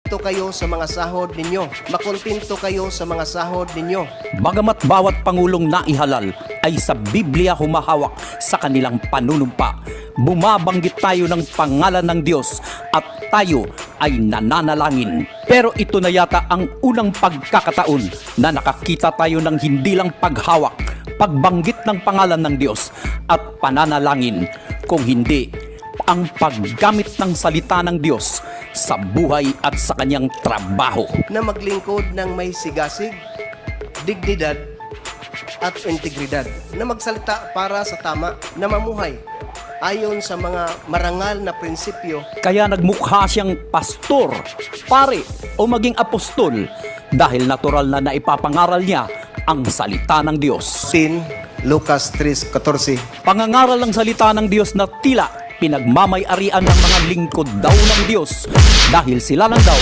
makontento kayo sa mga sahod ninyo. Makontento kayo sa mga sahod ninyo. Bagamat bawat pangulong naihalal ay sa Biblia humahawak sa kanilang panunumpa, bumabanggit tayo ng pangalan ng Diyos at tayo ay nananalangin. Pero ito na yata ang unang pagkakataon na nakakita tayo ng hindi lang paghawak, pagbanggit ng pangalan ng Diyos at pananalangin, kung hindi ang paggamit ng salita ng Diyos sa buhay at sa kanyang trabaho. Na maglingkod ng may sigasig, dignidad at integridad. Na magsalita para sa tama, na mamuhay ayon sa mga marangal na prinsipyo. Kaya nagmukha siyang pastor, pare o maging apostol dahil natural na naipapangaral niya ang salita ng Diyos. Lucas 3:14. Pangangaral ng salita ng Diyos na tila pinagmamay-arian ng mga lingkod daw ng Diyos dahil sila lang daw